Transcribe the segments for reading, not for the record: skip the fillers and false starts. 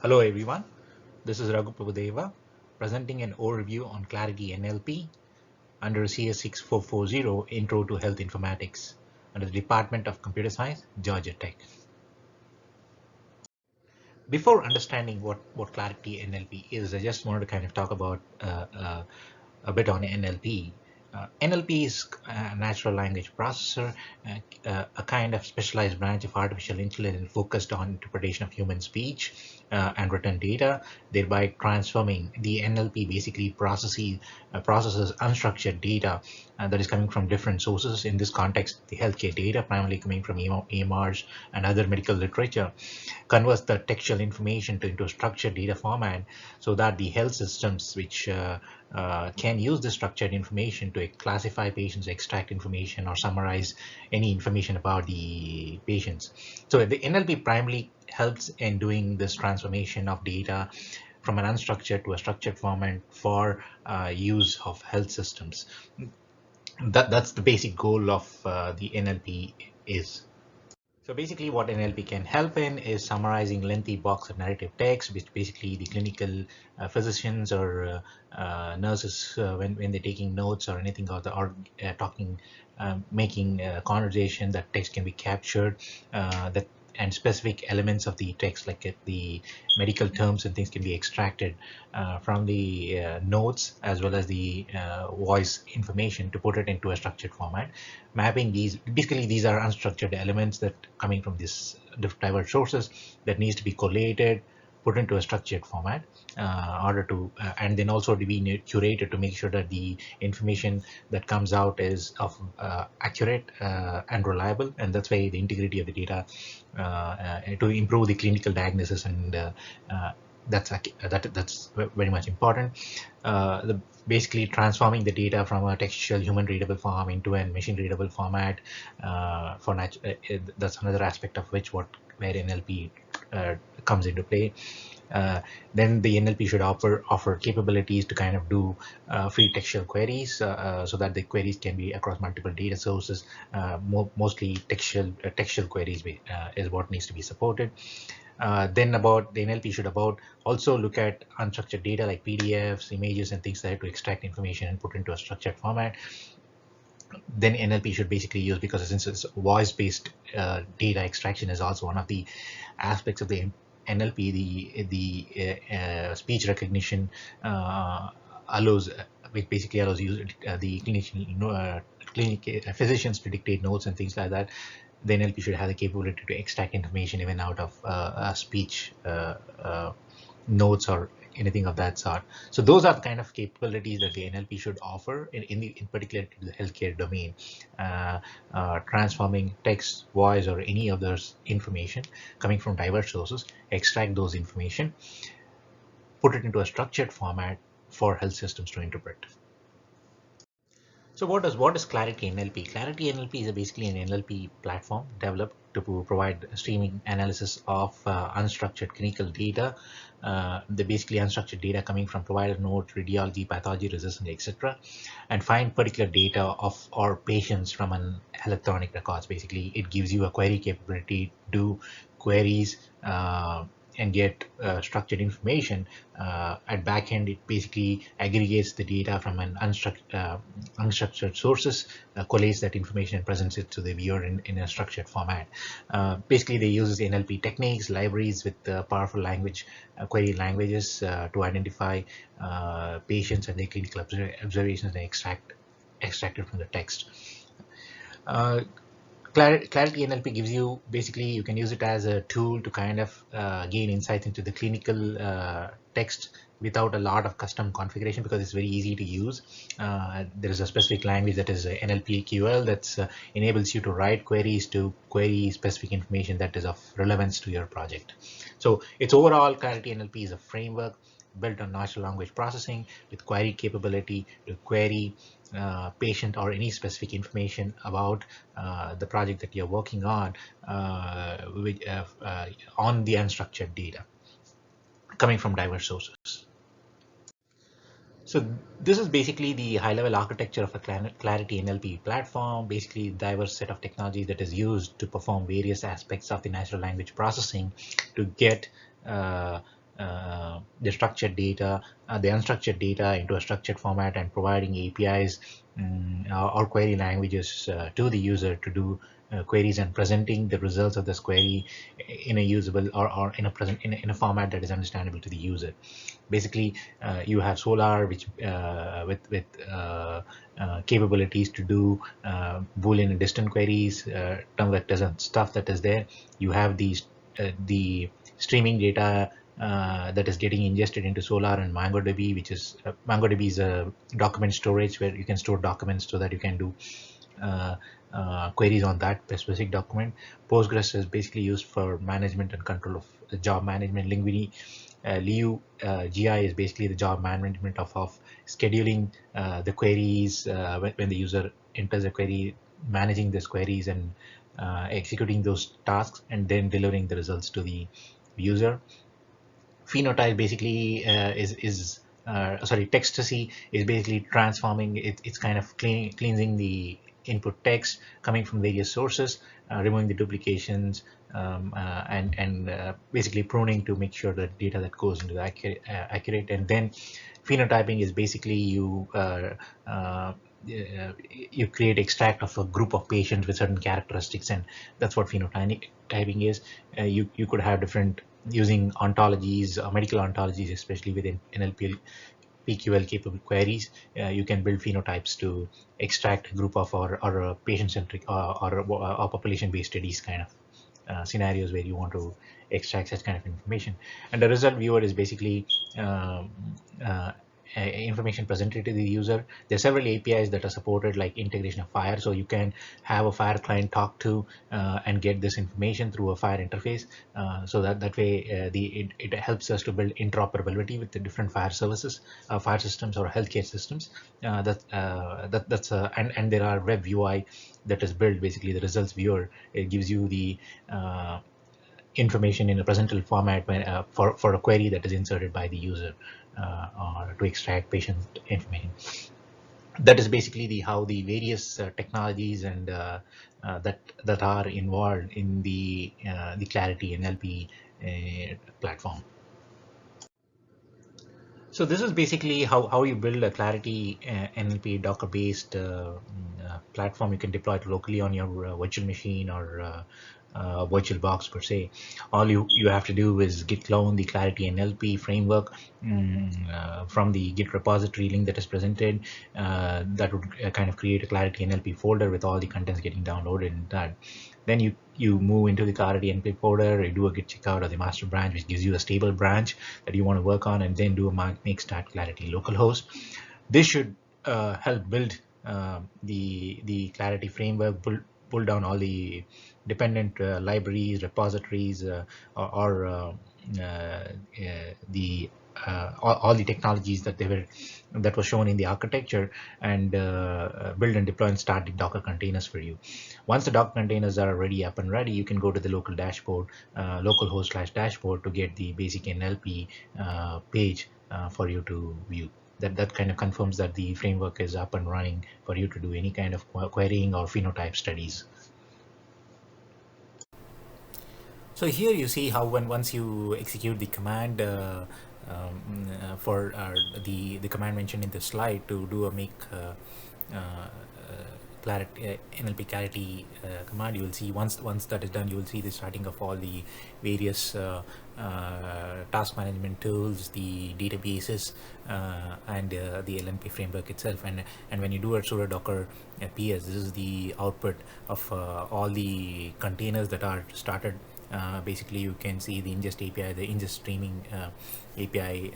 Hello everyone, this is Raghu Prabhudeva presenting an overview on Clarity NLP under CS 6440 Intro to Health Informatics under the Department of Computer Science, Georgia Tech. Before understanding what Clarity NLP is, I just wanted to kind of talk about a bit on NLP. NLP is a natural language processor, a kind of specialized branch of artificial intelligence focused on interpretation of human speech and written data, thereby transforming the NLP basically processes unstructured data that is coming from different sources. In this context, the healthcare data, primarily coming from EMRs and other medical literature, converts the textual information into a structured data format so that the health systems which can use the structured information to classify patients, extract information, or summarize any information about the patients. So the NLP primarily helps in doing this transformation of data from an unstructured to a structured format for use of health systems. That's the basic goal of the NLP is. So basically what NLP can help in is summarizing lengthy box of narrative text, which basically the clinical physicians or nurses, when they're taking notes or anything, or talking, making a conversation, that text can be captured, and specific elements of the text, like the medical terms and things, can be extracted from the notes as well as the voice information to put it into a structured format. Mapping these, basically these are unstructured elements that coming from these diverse sources that needs to be collated, put into a structured format, order to and then also to be curated to make sure that the information that comes out is of accurate and reliable, and that's why the integrity of the data to improve the clinical diagnosis, and that's very much important. Basically transforming the data from a textual human readable form into a machine readable format that's another aspect of which where NLP comes into play. Then the NLP should offer capabilities to kind of do free textual queries, so that the queries can be across multiple data sources. Mostly textual queries is what needs to be supported. Then about the NLP should also look at unstructured data like PDFs, images, and things like that to extract information and put into a structured format. Then NLP should basically use, because since it's voice-based data extraction is also one of the aspects of the NLP, the speech recognition basically allows the physicians to dictate notes and things like that. The NLP should have the capability to extract information even out of speech notes or anything of that sort. So those are the kind of capabilities that the NLP should offer in particular to the healthcare domain, transforming text, voice, or any of those information coming from diverse sources, extract those information, put it into a structured format for health systems to interpret. So what is Clarity NLP? Clarity NLP is basically an NLP platform developed to provide streaming analysis of unstructured clinical data. The basically unstructured data coming from provider note, radiology, pathology, resistance, etc., and find particular data of our patients from an electronic records. Basically, it gives you a query capability, do queries, and get structured information. At back end, it basically aggregates the data from an unstructured sources, collates that information and presents it to the viewer in a structured format. Basically, they use NLP techniques, libraries with powerful language query languages to identify patients and their clinical observations and extract it from the text. Clarity NLP gives you, basically you can use it as a tool to kind of gain insight into the clinical text without a lot of custom configuration, because it's very easy to use. There is a specific language that is NLPQL that enables you to write queries to query specific information that is of relevance to your project. So its overall Clarity NLP is a framework built on natural language processing with query capability to query patient or any specific information about the project that you're working on the unstructured data coming from diverse sources. So this is basically the high-level architecture of a Clarity NLP platform, basically diverse set of technology that is used to perform various aspects of the natural language processing to get the structured data, the unstructured data into a structured format, and providing APIs or query languages to the user to do queries, and presenting the results of this query in a usable or in a in a format that is understandable to the user. Basically, you have Solar, which with capabilities to do Boolean and distant queries, term vectors and stuff that is there. You have the streaming data that is getting ingested into Solar and MongoDB, which is MongoDB is a document storage where you can store documents so that you can do uh, queries on that specific document. Postgres is basically used for management and control of job management. Liu GI is basically the job management of scheduling the queries when the user enters a query, managing these queries and executing those tasks, and then delivering the results to the user. Phenotype basically is sorry, Textacy is basically transforming it. It's kind of cleansing the input text coming from various sources, removing the duplications, and basically pruning to make sure that data that goes into the accurate. And then phenotyping is basically you create extract of a group of patients with certain characteristics, and that's what phenotyping is. You could have different, using ontologies, medical ontologies, especially within NLP PQL capable queries. You can build phenotypes to extract a group of or patient-centric or population-based studies kind of scenarios where you want to extract such kind of information. And the result viewer is basically information presented to the user. There are several APIs that are supported, like integration of Fire, so you can have a Fire client talk to and get this information through a Fire interface. So that way it helps us to build interoperability with the different Fire services, Fire systems or healthcare systems. That's and there are web UI that is built. Basically, the results viewer, it gives you the information in a presentable format for a query that is inserted by the user or to extract patient information. That is basically how the various technologies and that are involved in the Clarity NLP platform. So this is basically how you build a Clarity NLP Docker-based platform you can deploy it locally on your virtual machine or virtual box per se. All you have to do is git clone the Clarity NLP framework from the Git repository link that is presented. That would kind of create a Clarity NLP folder with all the contents getting downloaded in that. Then you move into the Clarity NLP folder, you do a git checkout of the master branch, which gives you a stable branch that you want to work on, and then do a make start Clarity localhost. This should help build the Clarity framework, pull down all the dependent libraries, repositories, or the all the technologies that was shown in the architecture, and build and deploy and start the Docker containers for you. Once the Docker containers are already up and ready, you can go to the local dashboard, localhost/dashboard, to get the basic NLP page for you to view. That kind of confirms that the framework is up and running for you to do any kind of querying or phenotype studies. So here you see how once you execute the command for the command mentioned in the slide to do a make NLP Clarity command, you will see once that is done, you will see the starting of all the various task management tools, the databases, and the LNP framework itself. And when you do a sudo docker ps, this is the output of all the containers that are started. Basically, you can see the ingest API, the ingest streaming API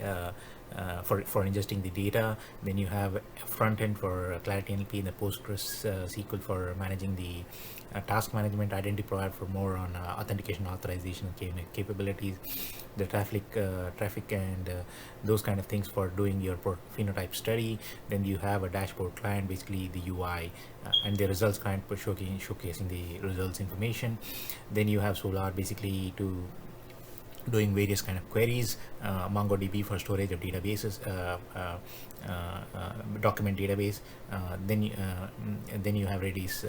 for ingesting the data. Then you have a front end for Clarity NLP and the Postgres SQL for managing the task management, identity provider for more on authentication, authorization capabilities, the traffic and those kind of things for doing your phenotype study. Then you have a dashboard client, basically the UI, and the results client for showcasing the results information. Then you have Solar, basically to doing various kind of queries, MongoDB for storage of databases, document database. Then you have Redis,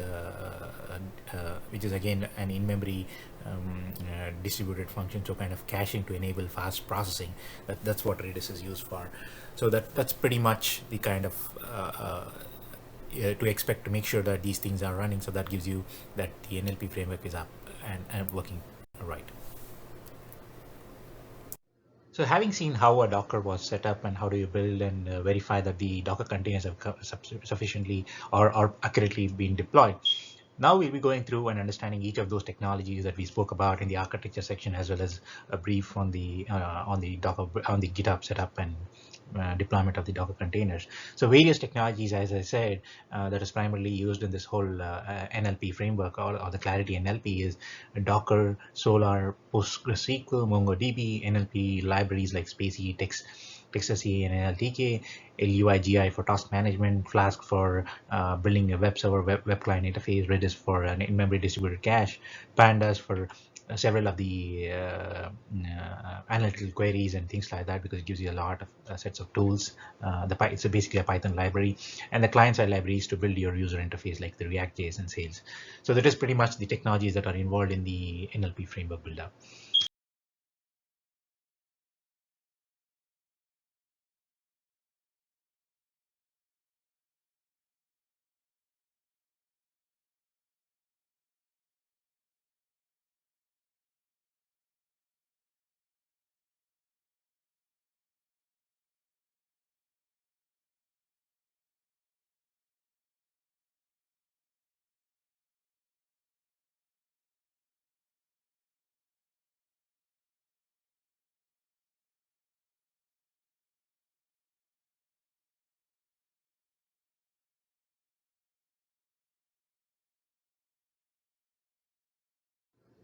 which is again an in-memory distributed function, so kind of caching to enable fast processing. That's what Redis is used for. So that's pretty much the kind of to expect to make sure that these things are running. So that gives you that the NLP framework is up and working right. So having seen how a Docker was set up and how do you build and verify that the Docker containers have sufficiently or accurately been deployed, now we'll be going through and understanding each of those technologies that we spoke about in the architecture section, as well as a brief on the Docker, on the GitHub setup and deployment of the Docker containers. So various technologies, as I said, that is primarily used in this whole NLP framework, or the Clarity NLP, is Docker, Solar, PostgreSQL, MongoDB, NLP libraries like Spacey, TextSCA, and NLTK, LUIGI for task management, Flask for building a web server, web client interface, Redis for an in-memory distributed cache, Pandas for several of the analytical queries and things like that, because it gives you a lot of sets of tools. It's basically a Python library, and the client-side libraries to build your user interface like the React.js and Sales. So that is pretty much the technologies that are involved in the NLP framework build-up.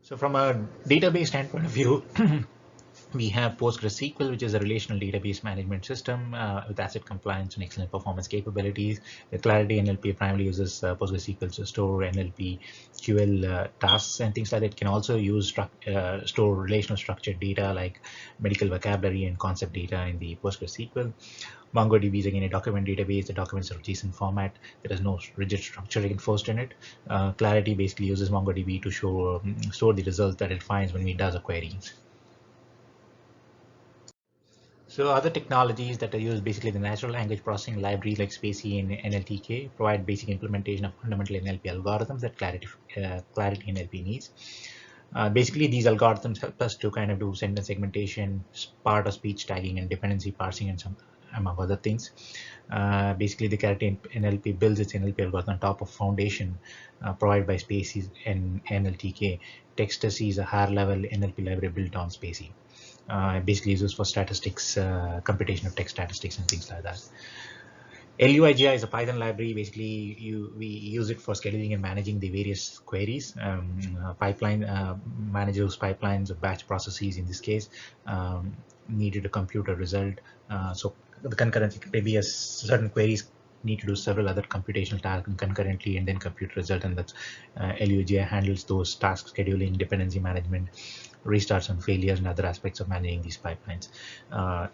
So from a database standpoint of view, we have PostgreSQL, which is a relational database management system with asset compliance and excellent performance capabilities. The Clarity NLP primarily uses PostgreSQL to store NLP QL tasks and things like that. It can also use store relational structured data like medical vocabulary and concept data in the PostgreSQL. MongoDB is again a document database. The documents are JSON format. There is no rigid structure enforced in it. Clarity basically uses MongoDB to store the results that it finds when it does a query. So other technologies that are used, basically the natural language processing libraries like Spacey and NLTK, provide basic implementation of fundamental NLP algorithms that Clarity NLP needs. Basically, these algorithms help us to kind of do sentence segmentation, part of speech tagging, and dependency parsing, and some among other things. Basically, the Clarity NLP builds its NLP algorithm on top of foundation provided by Spacey and NLTK. TextSCA is a higher level NLP library built on Spacey. Basically uses for statistics, computation of text statistics and things like that. LUIGI is a Python library. Basically, we use it for scheduling and managing the various queries. Pipeline manages pipelines of batch processes. In this case, needed to compute a result. So the concurrently, maybe a certain queries need to do several other computational tasks concurrently and then compute result, and that's LUIGI handles those tasks, scheduling, dependency management, restarts and failures, and other aspects of managing these pipelines.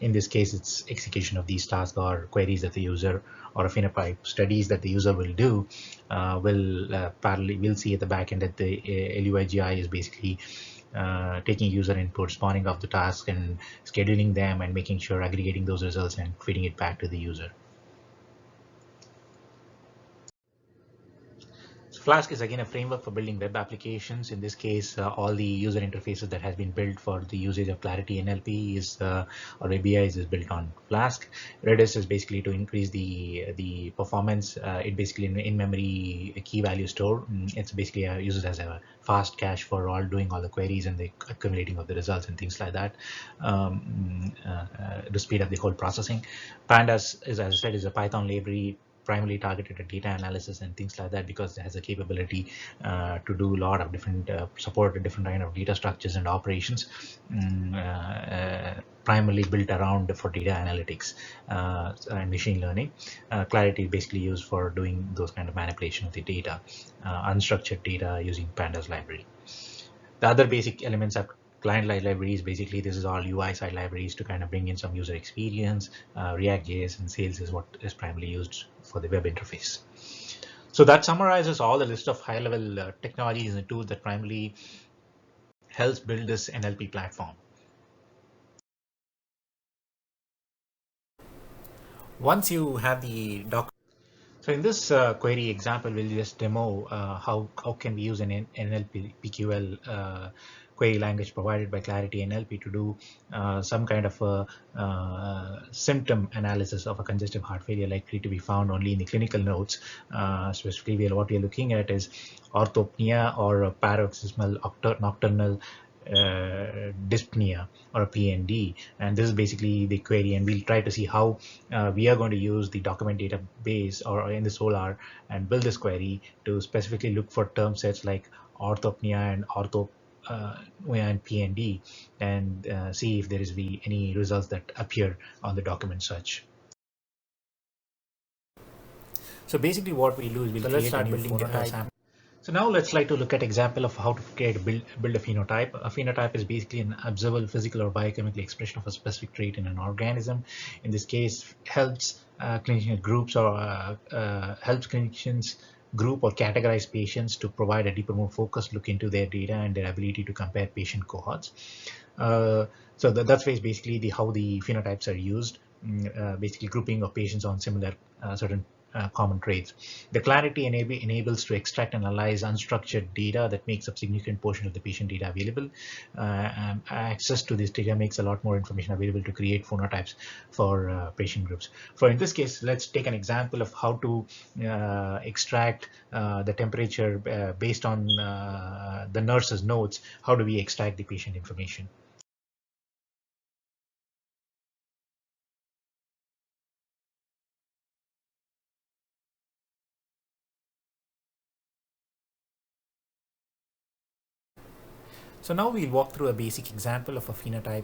In this case, it's execution of these tasks or queries that the user, or a phenotype studies that the user will do, we'll see at the back end that the LUIGI is basically taking user input, spawning off the task and scheduling them and making sure aggregating those results and feeding it back to the user. Flask is again a framework for building web applications. In this case, all the user interfaces that has been built for the usage of Clarity NLP or ABIs is built on Flask. Redis is basically to increase the performance. It basically in-memory key value store. It's basically uses as a fast cache for doing all the queries and the accumulating of the results and things like that, to speed up the whole processing. Pandas is, as I said, is a Python library primarily targeted at data analysis and things like that, because it has a capability to do a lot of different support a different kind of data structures and operations, primarily built around for data analytics and machine learning. Clarity basically used for doing those kind of manipulation of the data, unstructured data using Pandas library. The other basic elements are Client libraries, basically this is all UI side libraries to kind of bring in some user experience. React.js and Sales is what is primarily used for the web interface. So that summarizes all the list of high-level technologies and tools that primarily helps build this NLP platform. Once you have the doc. So in this query example, we'll just demo how can we use an NLP PQL query language provided by ClarityNLP to do some kind of a symptom analysis of a congestive heart failure likely to be found only in the clinical notes. Specifically, what we are looking at is orthopnea or paroxysmal nocturnal dyspnea or a PND, and this is basically the query, and we'll try to see how we are going to use the document database or in the Solar and build this query to specifically look for term sets like orthopnea and and PND, and see if there is any results that appear on the document search. So basically what we'll do is we'll create a new phenotype. So now let's try to look at example of how to build a phenotype. A phenotype is basically an observable physical or biochemical expression of a specific trait in an organism. In this case, helps clinician groups or helps clinicians group or categorize patients to provide a deeper, more focused look into their data and their ability to compare patient cohorts. So that's basically how the phenotypes are used. Basically grouping of patients on similar certain common traits. The Clarity enables to extract and analyze unstructured data that makes up significant portion of the patient data available. Access to this data makes a lot more information available to create phenotypes for patient groups. For in this case, let's take an example of how to extract the temperature based on the nurse's notes. How do we extract the patient information? So now we'll walk through a basic example of a phenotype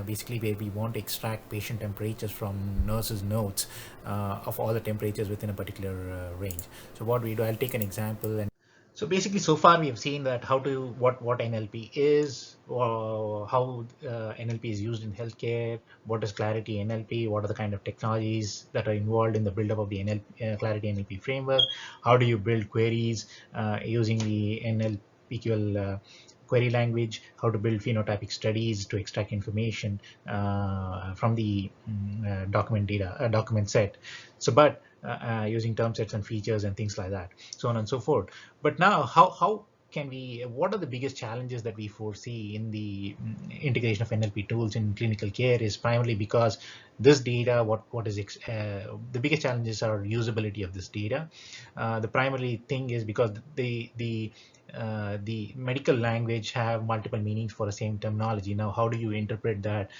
basically where we want to extract patient temperatures from nurses' notes of all the temperatures within a particular range. So what we do, I'll take an example. And so basically, so far we have seen that what NLP is, or how NLP is used in healthcare, what is Clarity NLP, what are the kind of technologies that are involved in the build-up of the Clarity NLP framework, how do you build queries using the NLPQL query language, how to build phenotypic studies to extract information from the document set. So, but using term sets and features and things like that, so on and so forth. But now, how can we? What are the biggest challenges that we foresee in the integration of NLP tools in clinical care? Is primarily because this data, the biggest challenges are usability of this data. The primary thing is because the medical language have multiple meanings for the same terminology. Now, how do you interpret that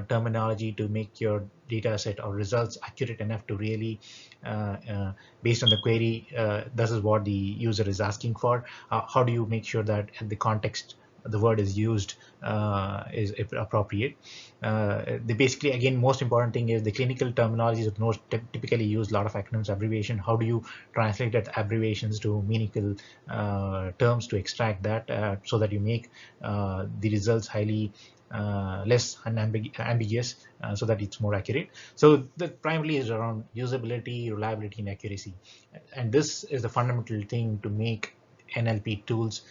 terminology to make your data set or results accurate enough to really, based on the query, this is what the user is asking for. How do you make sure that the context the word is used is appropriate? Basically, again, most important thing is the clinical terminologies of most typically use a lot of acronyms, abbreviation. How do you translate that abbreviations to meaningful terms to extract that so that you make the results highly less ambiguous so that it's more accurate. So the primarily is around usability, reliability, and accuracy. And this is the fundamental thing to make NLP tools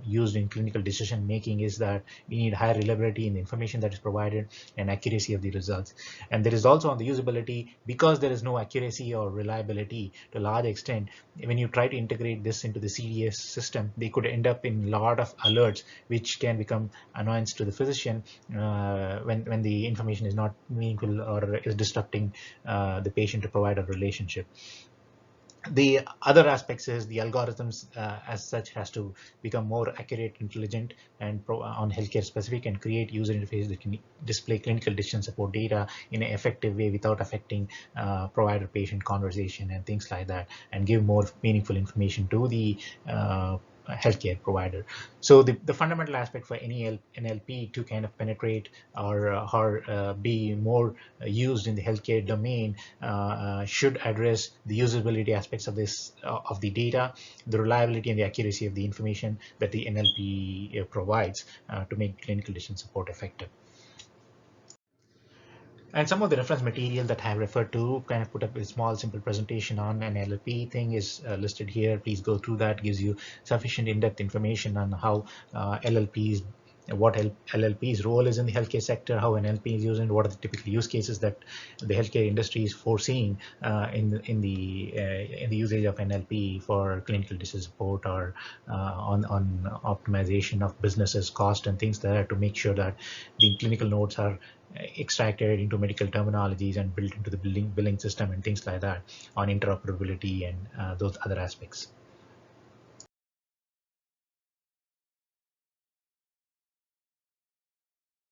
used in clinical decision making, is that we need high reliability in the information that is provided and accuracy of the results. And there is also on the usability, because there is no accuracy or reliability to a large extent, when you try to integrate this into the CDS system, they could end up in a lot of alerts which can become annoyance to the physician when the information is not meaningful or is disrupting the patient to provider relationship. The other aspects is the algorithms as such has to become more accurate, intelligent, and on healthcare specific, and create user interfaces that can display clinical decision support data in an effective way without affecting provider-patient conversation and things like that, and give more meaningful information to the healthcare provider. So the fundamental aspect for any NLP to kind of penetrate or be more used in the healthcare domain should address the usability aspects of this of the data, the reliability and the accuracy of the information that the NLP provides to make clinical decision support effective. And some of the reference material that I have referred to, kind of put up a small, simple presentation on an LLP thing is listed here. Please go through that. Gives you sufficient in-depth information on how LLPs, what LLP's role is in the healthcare sector, how an LLP is used, and what are the typical use cases that the healthcare industry is foreseeing in the usage of NLP for clinical decision support or on optimization of businesses, cost, and things like that, to make sure that the clinical notes are extracted into medical terminologies and built into the billing system and things like that, on interoperability and those other aspects.